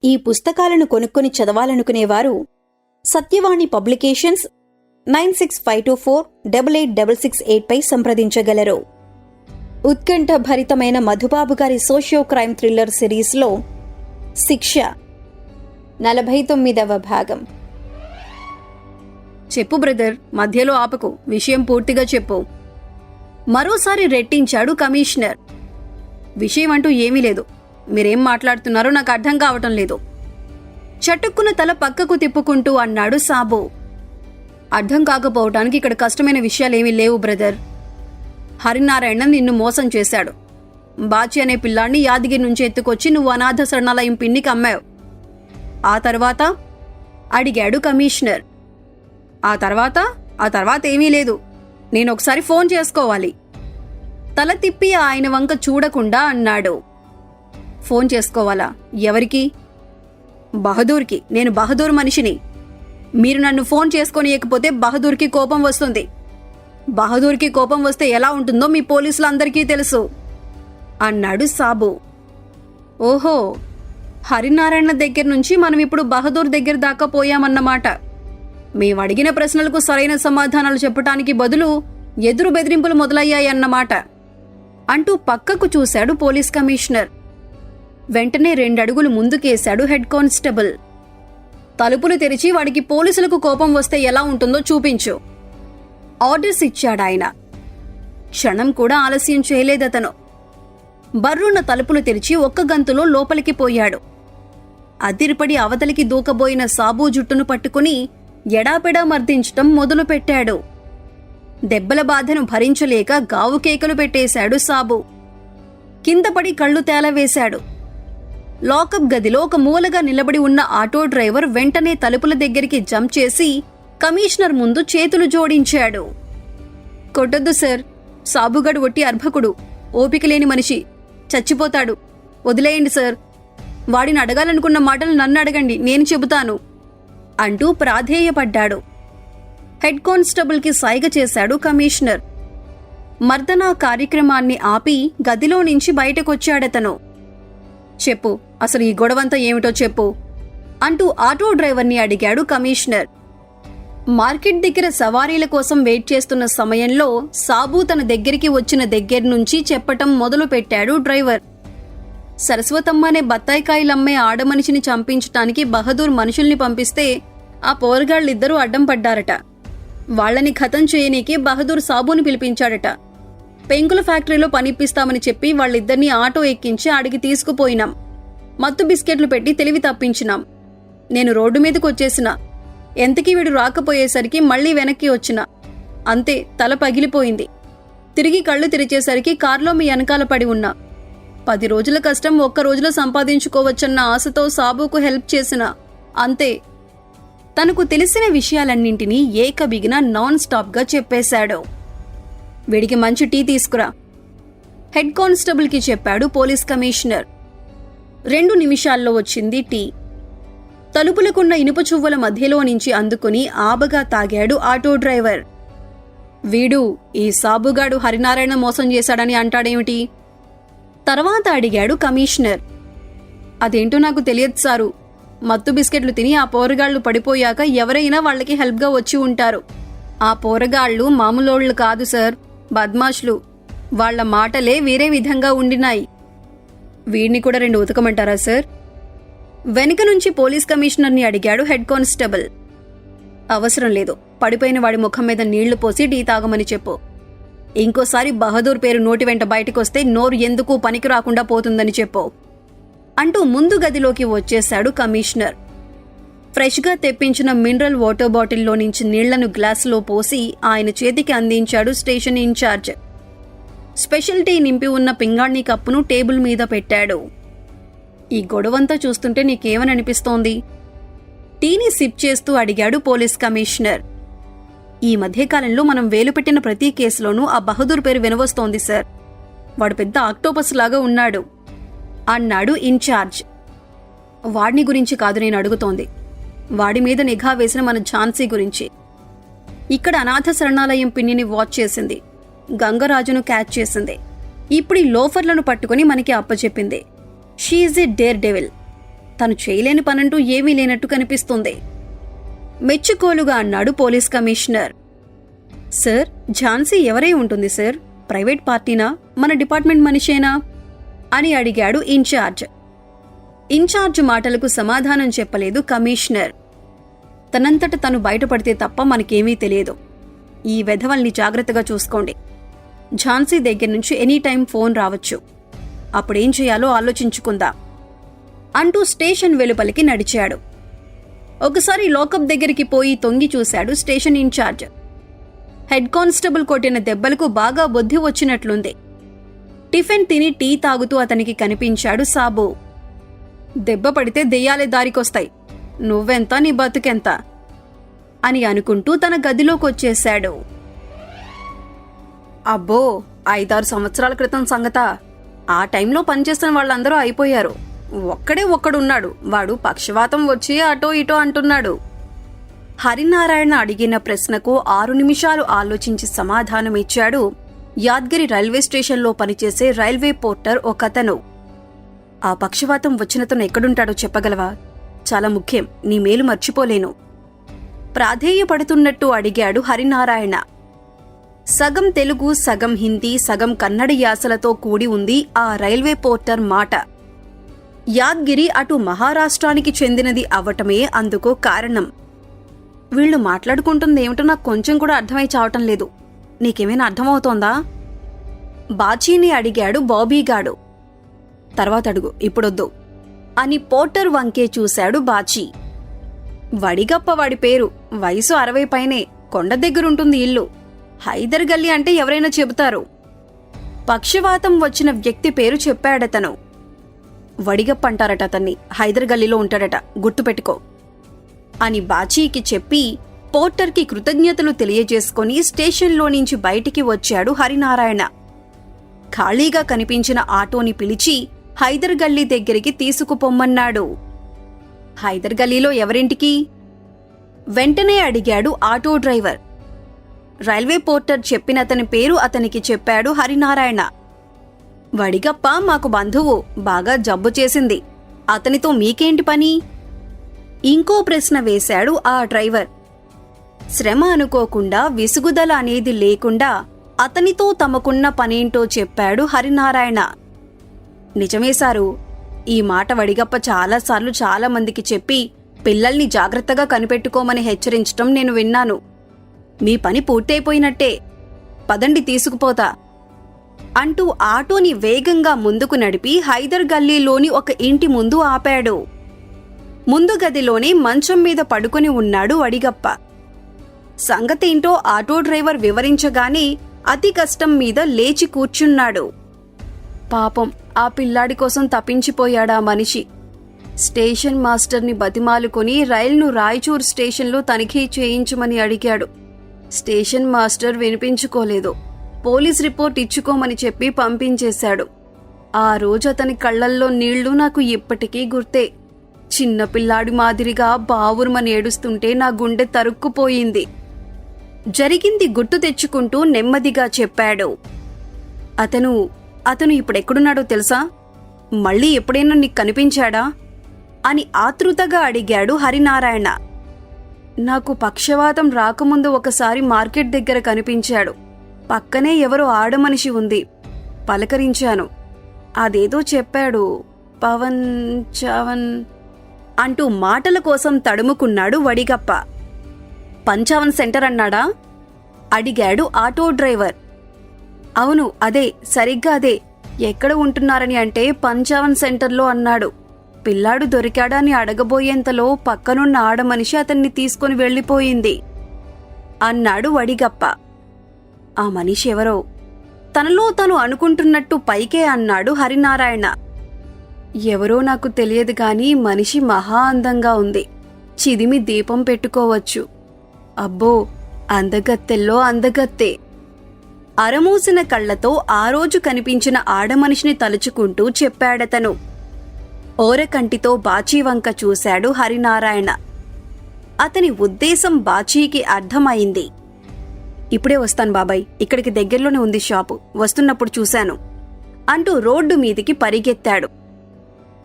ఈ పుస్తకాలను కొనుక్కొని చదవాలనుకునేవారు సత్యవాణి పబ్లికేషన్స్ 9652488668 పై సంప్రదించగలరు. ఉత్కంఠ భరితమైన మధుబాబు గారి సోషియో క్రైమ్ థ్రిల్లర్ సిరీస్లో శిక్ష 49వ భాగం. చెప్పు బ్రదర్, మధ్యలో ఆపకు, విషయం పూర్తిగా చెప్పు. మరోసారి రెట్టించాడు కమిషనర్. విషయం అంటూ ఏమీ లేదు. మీరేం మాట్లాడుతున్నారో నాకు అర్థం కావటం లేదు. చటుక్కున తల పక్కకు తిప్పుకుంటూ అన్నాడు సాబు. అర్థం కాకపోవటానికి ఇక్కడ కష్టమైన విషయాలేమీ లేవు బ్రదర్. హరినారాయణ నిన్ను మోసం చేశాడు. బాచి అనే పిల్లాన్ని యాదగిరి నుంచి ఎత్తుకొచ్చి నువ్వు అనాథ శరణాలయం పిన్నికి అమ్మావు. ఆ తర్వాత అడిగాడు కమిషనర్. ఆ తర్వాత ఏమీ లేదు. నేను ఒకసారి ఫోన్ చేసుకోవాలి. తల తిప్పి ఆయన వంక చూడకుండా అన్నాడు. ఫోన్ చేసుకోవాలా? ఎవరికి? బహదూర్కి. నేను బహదూర్ మనిషిని. మీరు నన్ను ఫోన్ చేసుకోనియకపోతే బహదూర్కి కోపం వస్తుంది. బహదూర్కి కోపం వస్తే ఎలా ఉంటుందో మీ పోలీసులందరికీ తెలుసు అన్నాడు సాబు. ఓహో, హరినారాయణ దగ్గర నుంచి మనం ఇప్పుడు బహదూర్ దగ్గర దాకా పోయామన్నమాట. మేమడిగిన ప్రశ్నలకు సరైన సమాధానాలు చెప్పటానికి బదులు ఎదురు బెదిరింపులు మొదలయ్యాయన్నమాట అంటూ పక్కకు చూశాడు పోలీస్ కమిషనర్. వెంటనే 2 అడుగులు ముందుకేశాడు హెడ్ కానిస్టేబుల్. తలుపులు తెరిచి వాడికి పోలీసులకు కోపం వస్తే ఎలా ఉంటుందో చూపించు ఆర్డర్స్ ఇచ్చాడాయన. క్షణం కూడా ఆలస్యం చేయలేదతను. బర్రున్న తలుపులు తెరిచి ఒక్క గంతులో లోపలికి పోయాడు. అదిరిపడి అవతలికి దూకబోయిన సాబు జుట్టును పట్టుకుని ఎడాపెడా మర్దించటం మొదలుపెట్టాడు. దెబ్బల బాధను భరించలేక గావు కేకలు పెట్టేశాడు సాబు. కిందపడి కళ్ళు తేలవేశాడు. లాకప్ గదిలో ఒక మూలగా నిలబడి ఉన్న ఆటో డ్రైవర్ వెంటనే తలుపుల దగ్గరికి జంప్ చేసి కమిషనర్ ముందు చేతులు జోడించాడు. కొట్టొద్దు సార్, సాబుగాడు ఒట్టి అర్భకుడు, ఓపికలేని మనిషి, చచ్చిపోతాడు, వదిలేయండి సార్. వాడిని అడగాలనుకున్న మాటలు నన్ను అడగండి, నేను చెబుతాను అంటూ ప్రాధేయపడ్డాడు. హెడ్ కానిస్టేబుల్కి సైగ చేశాడు కమిషనర్. మర్దనా కార్యక్రమాన్ని ఆపి గదిలో నుంచి బయటకొచ్చాడతను. చెప్పు, అసలు ఈ గొడవంతా ఏమిటో చెప్పు అంటూ ఆటో డ్రైవర్ని అడిగాడు కమిషనర్. మార్కెట్ దగ్గర సవారీల కోసం వెయిట్ చేస్తున్న సమయంలో సాబు తన దగ్గరికి వచ్చిన దగ్గర నుంచి చెప్పటం మొదలు పెట్టాడు డ్రైవర్. సరస్వతమ్మ అనే బత్తాయికాయలమ్మే ఆడమనిషిని చంపించటానికి బహదూర్ మనుషుల్ని పంపిస్తే ఆ పోరగాళ్ళిద్దరూ అడ్డం పడ్డారట. వాళ్లని ఖతం చేయనీకి బహదూర్ సాబుని పిలిపించాడట. పెంకుల ఫ్యాక్టరీలో పనిప్పిస్తామని చెప్పి వాళ్ళిద్దరినీ ఆటో ఎక్కించి అడిగి తీసుకుపోయినాం. మత్తు బిస్కెట్లు పెట్టి తెలివి తప్పించినాం. నేను రోడ్డు మీదకు వచ్చేసిన. ఎంతకీ వీడు రాకపోయేసరికి మళ్లీ వెనక్కి వచ్చిన. అంతే, తల పగిలిపోయింది. తిరిగి కళ్ళు తెరిచేసరికి కార్లో మీ వెనకాల పడి ఉన్నా. 10 రోజుల కష్టం ఒక్క రోజులో సంపాదించుకోవచ్చన్న ఆశతో సాబుకు హెల్ప్ చేసిన. అంతే. తనకు తెలిసిన విషయాలన్నింటినీ ఏకబిగిన నాన్ స్టాప్గా చెప్పేశాడు. వీడికి మంచి టీ తీసుకురా హెడ్ కానిస్టేబుల్కి చెప్పాడు పోలీస్ కమిషనర్. 2 నిమిషాల్లో వచ్చింది టీ. తలుపులకున్న ఇనుప చువ్వల మధ్యలో నుంచి అందుకుని ఆబగా తాగాడు ఆటో డ్రైవర్. వీడు ఈ సాబుగాడు హరినారాయణ మోసం చేశాడని అంటాడేమిటి? తర్వాత అడిగాడు కమిషనర్. అదేంటో నాకు తెలియదు సారు. మత్తు బిస్కెట్లు తిని ఆ పోరగాళ్లు పడిపోయాక ఎవరైనా వాళ్ళకి హెల్ప్గా వచ్చి ఉంటారు. ఆ పోరగాళ్లు మామూలోళ్లు కాదు సార్, బద్మాష్లు. వాళ్ల మాటలే వేరే విధంగా ఉండినాయి. వీడిని కూడా 2 ఉతకమంటారా సార్? వెనుక నుంచి పోలీస్ కమిషనర్ని అడిగాడు హెడ్ కానిస్టేబుల్. అవసరం లేదు, పడిపోయిన వాడి ముఖం మీద నీళ్లు పోసి టీ తాగమని చెప్పు. ఇంకోసారి బహదూర్ పేరు నోటి వెంట బయటకొస్తే నోరు ఎందుకు పనికి రాకుండా పోతుందని చెప్పు అంటూ ముందు గదిలోకి వచ్చేశాడు కమిషనర్. ఫ్రెష్గా తెప్పించిన మినరల్ వాటర్ బాటిల్లో నుంచి నీళ్లను గ్లాసులో పోసి ఆయన చేతికి అందించాడు స్టేషన్ ఇన్ఛార్జ్. స్పెషల్ టీ నింపి ఉన్న పింగాణి కప్పును టేబుల్ మీద పెట్టాడు. ఈ గొడవంతా చూస్తుంటే నీకేమని అనిపిస్తోంది? టీని సిప్ చేస్తూ అడిగాడు పోలీస్ కమిషనర్. ఈ మధ్యకాలంలో మనం వేలు పెట్టిన ప్రతి కేసులోనూ ఆ బహదూర్ పేరు వినవస్తోంది సార్. వాడు పెద్ద ఆక్టోపస్ లాగా ఉన్నాడు అన్నాడు ఇన్ఛార్జ్. వాడిని గురించి కాదు నేను అడుగుతోంది, వాడి మీద నిఘా వేసిన మన ఝాన్సీ గురించి. ఇక్కడ అనాథ శరణాలయం పిన్నిని వాచ్ చేసింది, గంగరాజును క్యాచ్ చేసింది, ఇప్పుడు ఈ లోఫర్లను పట్టుకుని మనకి అప్పచెప్పింది. She is a daredevil. తను చేయలేని పనంటూ ఏమీ లేనట్టు కనిపిస్తుంది. మెచ్చుకోలుగా అన్నాడు పోలీస్ కమిషనర్. సార్, ఝాన్సీ ఎవరై ఉంటుంది సార్? ప్రైవేట్ పార్టీనా, మన డిపార్ట్మెంట్ మనిషేనా అని అడిగాడు ఇన్ఛార్జ్. ఇన్ఛార్జ్ మాటలకు సమాధానం చెప్పలేదు కమిషనర్. తనంతట తను బయటపడితే తప్ప మనకేమీ తెలియదు. ఈ వెధవల్ని జాగ్రత్తగా చూసుకోండి. ఝాన్సీ దగ్గర నుంచి ఎనీ టైం ఫోన్ రావచ్చు. అప్పుడేం చేయాలో ఆలోచించుకుందాం అంటూ స్టేషన్ వెలుపలికి నడిచాడు. ఒకసారి లోకప్ దగ్గరికి పోయి తొంగి చూశాడు స్టేషన్ ఇన్ఛార్జ్. హెడ్ కానిస్టేబుల్ కొట్టిన దెబ్బలకు బాగా బుద్ధి వచ్చినట్లుంది. టిఫిన్ తిని టీ తాగుతూ అతనికి కనిపించాడు సాబు. దెబ్బ పడితే దెయ్యాలే దారికొస్తాయి, నువ్వెంత నీ బతుకెంత అని అనుకుంటూ తన గదిలోకొచ్చేశాడు. అబ్బో, 5-6 సంవత్సరాల క్రితం సంగతా? ఆ టైంలో పనిచేస్తున్న వాళ్ళందరూ అయిపోయారు. ఒక్కడే ఒక్కడున్నాడు, వాడు పక్షవాతం వచ్చి అటో ఇటో అంటున్నాడు. హరినారాయణ అడిగిన ప్రశ్నకు 6 నిమిషాలు ఆలోచించి సమాధానమిచ్చాడు యాద్గిరి రైల్వే స్టేషన్లో పనిచేసే రైల్వే పోర్టర్ ఒకతను. ఆ పక్షవాతం వచ్చినతను ఎక్కడుంటాడో చెప్పగలవా? చాలా ముఖ్యం, నీ మేలు మర్చిపోలేను. ప్రాధేయపడుతున్నట్టు అడిగాడు హరినారాయణ. సగం తెలుగు, సగం హిందీ, సగం కన్నడ యాసలతో కూడి ఉంది ఆ రైల్వే పోర్టర్ మాట. యాద్గిరి అటు మహారాష్ట్రానికి చెందినది అవటమే అందుకు కారణం. వీళ్లు మాట్లాడుకుంటుంది ఏమిటో నాకు కొంచెం కూడా అర్థమై చావటం లేదు. నీకేమైనా అర్థమవుతోందా? బాచీని అడిగాడు బాబీగాడు. తర్వాత అడుగు, ఇప్పుడొద్దు అని పోర్టర్ వంకే చూశాడు బాచీ. వడిగప్ప వాడి పేరు, వయసు 60 పైనే, కొండ దగ్గరుంటుంది ఇల్లు. హైదర్ గల్లీ అంటే ఎవరైనా చెబుతారు. పక్షవాతం వచ్చిన వ్యక్తి పేరు చెప్పాడతను. వడిగప్ప అంటారట అతన్ని, హైదర్ గల్లీలో ఉంటాడట, గుర్తుపెట్టుకో అని బాచీకి చెప్పి పోర్టర్కి కృతజ్ఞతలు తెలియజేసుకుని స్టేషన్లో నుంచి బయటికి వచ్చాడు హరినారాయణ. ఖాళీగా కనిపించిన ఆటోని పిలిచి హైదర్ గల్లీ దగ్గరికి తీసుకుపొమ్మన్నాడు. హైదర్ గల్లీలో ఎవరింటికి? వెంటనే అడిగాడు ఆటో డ్రైవర్. రైల్వే పోర్టర్ చెప్పినతని పేరు అతనికి చెప్పాడు హరినారాయణ. వడిగప్ప మాకు బంధువు, బాగా జబ్బు చేసింది, అతనితో మీకేంటి పని? ఇంకో ప్రశ్న వేశాడు ఆ డ్రైవర్. శ్రమ అనుకోకుండా, విసుగుదల అనేది లేకుండా అతనితో తమకున్న పనేంటో చెప్పాడు హరినారాయణ. నిజమే సారు, ఈ మాట వడిగప్ప చాలాసార్లు చాలా మందికి చెప్పి పిల్లల్ని జాగ్రత్తగా కనిపెట్టుకోమని హెచ్చరించటం నేను విన్నాను. మీ పని పూర్తయిపోయినట్టే, పదండి తీసుకుపోతా అంటూ ఆటోని వేగంగా ముందుకు నడిపి హైదర్ గల్లీలోని ఒక ఇంటి ముందు ఆపాడు. ముందు గదిలోనే మంచం మీద పడుకుని ఉన్నాడు వడిగప్ప. సంగతేంటో ఆటో డ్రైవర్ వివరించగానే అతి కష్టం మీద లేచి కూర్చున్నాడు. పాపం, ఆ పిల్లాడి కోసం తప్పించిపోయాడా మనిషి. స్టేషన్ మాస్టర్ని బతిమాలుకొని రైలును రాయచూర్ స్టేషన్లో తనిఖీ చేయించమని అడిగాడు. స్టేషన్ మాస్టర్ వినిపించుకోలేదు. పోలీస్ రిపోర్ట్ ఇచ్చుకోమని చెప్పి పంపించేశాడు. ఆ రోజు అతని కళ్లల్లో నీళ్లు నాకు ఇప్పటికీ గుర్తే. చిన్నపిల్లాడి మాదిరిగా బావురుమని ఏడుస్తుంటే నా గుండె తరుక్కుపోయింది. జరిగింది గుర్తు తెచ్చుకుంటూ నెమ్మదిగా చెప్పాడు. అతను ఇప్పుడెక్కడున్నాడో తెలుసా? మళ్ళీ ఎప్పుడైనా నీకు కనిపించాడా అని ఆతృతగా అడిగాడు హరినారాయణ. నాకు పక్షవాతం రాకముందు ఒకసారి మార్కెట్ దగ్గర కనిపించాడు. పక్కనే ఎవరో ఆడమనిషి ఉంది, పలకరించాను. అదేదో చెప్పాడు, పవన్ చవన్ అంటూ మాటల కోసం తడుముకున్నాడు వడిగప్ప. పంచావన్ సెంటర్ అన్నాడా? అడిగాడు ఆటో డ్రైవర్. అవును, అదే, సరిగ్గా అదే. ఎక్కడ ఉంటున్నారని అంటే పంచావన్ సెంటర్లో అన్నాడు. పిల్లాడు దొరికాడని అడగబోయేంతలో పక్కనున్న ఆడమనిషి అతన్ని తీసుకుని వెళ్ళిపోయింది అన్నాడు వడిగప్ప. ఆ మనిషి ఎవరో తనలో తను అనుకుంటున్నట్టు పైకే అన్నాడు హరినారాయణ. ఎవరో నాకు తెలియదు గాని మనిషి మహా అందంగా ఉంది. చిదిమి దీపం పెట్టుకోవచ్చు. అబ్బో, అందగత్తెల్లో అందగత్తె. అరమూసిన కళ్లతో ఆ రోజు కనిపించిన ఆడమనిషిని తలుచుకుంటూ చెప్పాడతను. ఓరకంటితో బాచీవంక చూశాడు హరినారాయణ. అతని ఉద్దేశం బాచీకి అర్థమైంది. ఇప్పుడే వస్తాను బాబాయ్, ఇక్కడికి దగ్గరలోనే ఉంది షాపు, వస్తున్నప్పుడు చూశాను అంటూ రోడ్డు మీదికి పరిగెత్తాడు.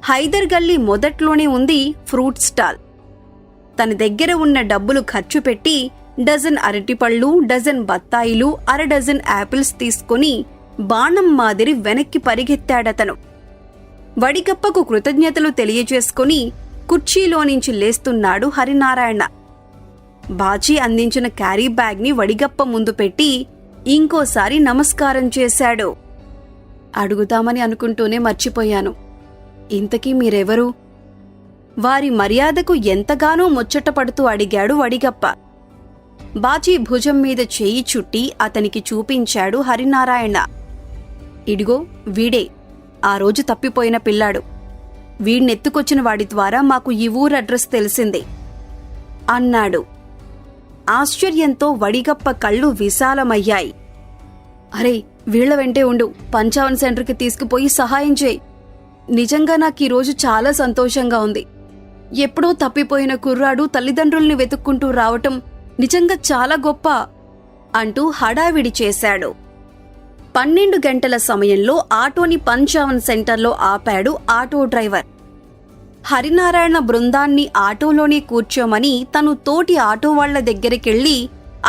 హైదర్ గల్లీ మొదట్లోనే ఉంది ఫ్రూట్ స్టాల్. తన దగ్గర ఉన్న డబ్బులు ఖర్చు పెట్టి డజన్ అరటిపళ్ళు, డజన్ బత్తాయిలు, అర డజన్ యాపిల్స్ తీసుకుని బాణం మాదిరి వెనక్కి పరిగెత్తాడతను. వడిగప్పకు కృతజ్ఞతలు తెలియజేసుకుని కుర్చీలోనించి లేస్తున్నాడు హరినారాయణ. బాచీ అందించిన క్యారీ బ్యాగ్ని వడిగప్ప ముందు పెట్టి ఇంకోసారి నమస్కారం చేశాడు. అడుగుతామని అనుకుంటూనే మర్చిపోయాను. ఇంతకీ మీరెవరు? వారి మర్యాదకు ఎంతగానో ముచ్చటపడుతూ అడిగాడు వడిగప్ప. బాచీ భుజం మీద చేయి చుట్టి అతనికి చూపించాడు హరినారాయణ. ఇడిగో వీడే, ఆ రోజు తప్పిపోయిన పిల్లాడు. వీణ్ణెత్తుకొచ్చిన వాడి ద్వారా మాకు ఈ ఊరు అడ్రస్ తెలిసింది అన్నాడు. ఆశ్చర్యంతో వడిగప్ప కళ్ళు విశాలమయ్యాయి. అరే, వీళ్ల వెంటే ఉండు, పంచావన్ సెంటర్కి తీసుకుపోయి సహాయం చేయి. నిజంగా నాకీరోజు చాలా సంతోషంగా ఉంది. ఎప్పుడో తప్పిపోయిన కుర్రాడు తల్లిదండ్రుల్ని వెతుక్కుంటూ రావటం నిజంగా చాలా గొప్ప అంటూ హడావిడి చేశాడు. 12 గంటల సమయంలో ఆటోని పంచావన్ సెంటర్లో ఆపాడు ఆటో డ్రైవర్. హరినారాయణ బృందాన్ని ఆటోలోనే కూర్చోమని తను తోటి ఆటో వాళ్ల దగ్గరికెళ్లి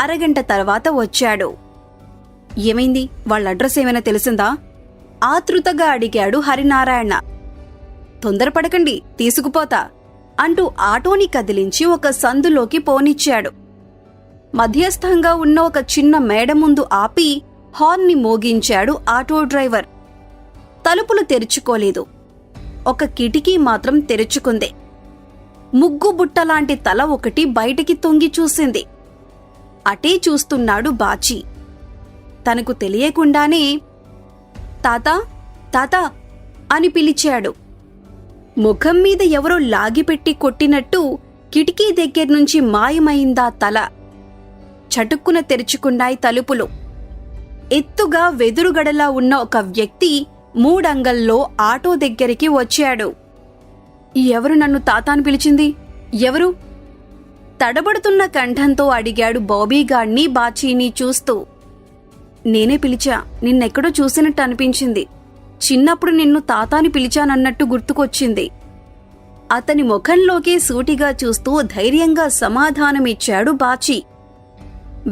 అరగంట తర్వాత వచ్చాడు. ఏమైంది? వాళ్ళ అడ్రస్ ఏమైనా తెలిసిందా? ఆతృతగా అడిగాడు హరినారాయణ. తొందరపడకండి, తీసుకుపోతా అంటూ ఆటోని కదిలించి ఒక సందులోకి పోనిచ్చాడు. మధ్యస్థంగా ఉన్న ఒక చిన్న మేడ ముందు ఆపి హార్న్ని మోగించాడు ఆటో డ్రైవర్. తలుపులు తెరుచుకోలేదు. ఒక కిటికీ మాత్రం తెరుచుకుంది. ముగ్గు బుట్టలాంటి తల ఒకటి బయటికి తొంగి చూసింది. అటే చూస్తున్నాడు బాచీ. తనకు తెలియకుండానే తాతా తాతా అని పిలిచాడు. ముఖం మీద ఎవరో లాగిపెట్టి కొట్టినట్టు కిటికీ దగ్గర్నుంచి మాయమైందా తల. చటుక్కున తెరుచుకున్నాయి తలుపులు. ఎత్తుగా వెదురుగడలా ఉన్న ఒక వ్యక్తి 3 అంగల్లో ఆటో దగ్గరికి వచ్చాడు. ఎవరు నన్ను తాతాను పిలిచింది? ఎవరు? తడబడుతున్న కంఠంతో అడిగాడు బాబీగాడ్ని బాచీని చూస్తూ. నేనే పిలిచా, నిన్నెక్కడో చూసినట్టు అనిపించింది. చిన్నప్పుడు నిన్ను తాతాని పిలిచానన్నట్టు గుర్తుకొచ్చింది. అతని ముఖంలోకే సూటిగా చూస్తూ ధైర్యంగా సమాధానమిచ్చాడు బాచీ.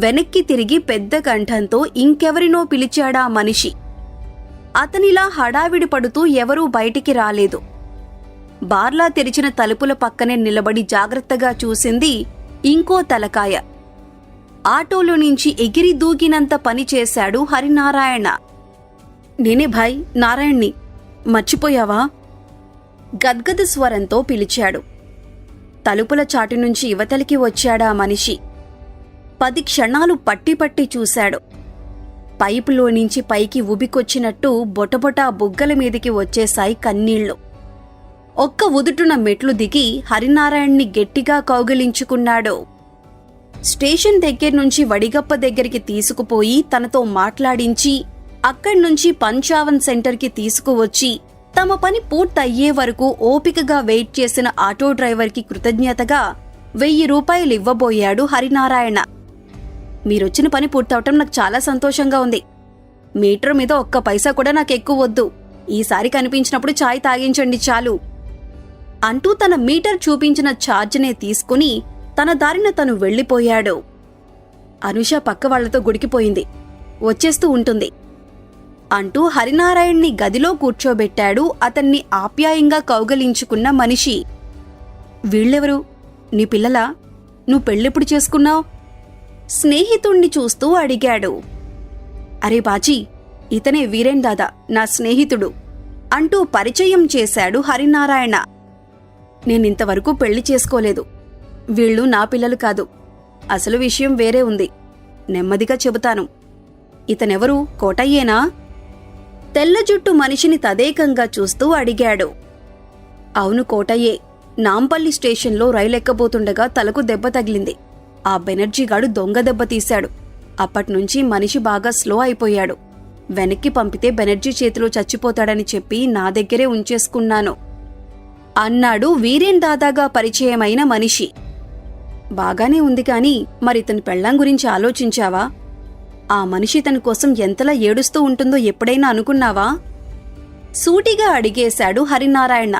వెనక్కి తిరిగి పెద్ద కంఠంతో ఇంకెవరినో పిలిచాడా మనిషి. అతనిలా హడావిడి పడుతూ ఎవరూ బయటికి రాలేదు. బార్లా తెరిచిన తలుపుల పక్కనే నిలబడి జాగ్రత్తగా చూసింది ఇంకో తలకాయ. ఆటోలో నుంచి ఎగిరి దూకినంత పని చేశాడు హరినారాయణ. నేనే భాయ్, నారాయణ్ణి. మర్చిపోయావా? గద్గద స్వరంతో పిలిచాడు. తలుపుల చాటు నుంచి యువతలికి వచ్చాడా మనిషి. 10 క్షణాలు పట్టి చూశాడు. పైపులో నుంచి పైకి ఉబికొచ్చినట్టు బొటబొటా బుగ్గల మీదికి వచ్చేశాయి కన్నీళ్లు. ఒక్క ఉదుటున మెట్లు దిగి హరినారాయణ్ణి గట్టిగా కౌగిలించుకున్నాడు. స్టేషన్ దగ్గర్నుంచి వడిగప్ప దగ్గరికి తీసుకుపోయి తనతో మాట్లాడించి అక్కడ్నుంచి పంచావన్ సెంటర్కి తీసుకువచ్చి తమ పని పూర్తయ్యే వరకు ఓపికగా వెయిట్ చేసిన ఆటో డ్రైవర్కి కృతజ్ఞతగా 1000 రూపాయలు ఇవ్వబోయాడు హరినారాయణ. మీరొచ్చిన పని పూర్తవటం నాకు చాలా సంతోషంగా ఉంది. మీటర్ మీద ఒక్క పైసా కూడా నాకెక్కువ వద్దు. ఈసారి కనిపించినప్పుడు చాయ్ తాగించండి చాలు అంటూ తన మీటర్ చూపించిన ఛార్జ్నే తీసుకుని తన దారిన తను వెళ్లిపోయాడు. అనుష పక్క వాళ్లతో గుడికిపోయింది, వచ్చేస్తూ ఉంటుంది అంటూ హరినారాయణ్ణి గదిలో కూర్చోబెట్టాడు అతన్ని ఆప్యాయంగా కౌగలించుకున్న మనిషి. వీళ్ళెవరు? నీ పిల్లలా? నువ్వు పెళ్ళెప్పుడు చేసుకున్నావు? స్నేహితుణ్ణి చూస్తూ అడిగాడు. అరే బాచీ, ఇతనే వీరేన్ దాదా, నా స్నేహితుడు అంటూ పరిచయం చేశాడు హరినారాయణ. నేనింతవరకు పెళ్లి చేసుకోలేదు. వీళ్ళు నా పిల్లలు కాదు. అసలు విషయం వేరే ఉంది. నెమ్మదిగా చెబుతాను. ఇతనెవరు? కోటయ్యేనా? తెల్ల జుట్టు మనిషిని తదేకంగా చూస్తూ అడిగాడు. అవును, కోటయ్యే. నాంపల్లి స్టేషన్లో రైలెక్కబోతుండగా తలకు దెబ్బ తగిలింది. ఆ బెనర్జీగాడు దొంగ దెబ్బ తీశాడు. అప్పట్నుంచి మనిషి బాగా స్లో అయిపోయాడు. వెనక్కి పంపితే బెనర్జీ చేతిలో చచ్చిపోతాడని చెప్పి నా దగ్గరే ఉంచేసుకున్నాను అన్నాడు వీరేన్ దాదాగా పరిచయమైన మనిషి. బాగానే ఉంది కాని మరితని పెళ్ళాం గురించి ఆలోచించావా? ఆ మనిషి తన కోసం ఎంతలా ఏడుస్తూ ఉంటుందో ఎప్పుడైనా అనుకున్నావా? సూటిగా అడిగేశాడు హరినారాయణ.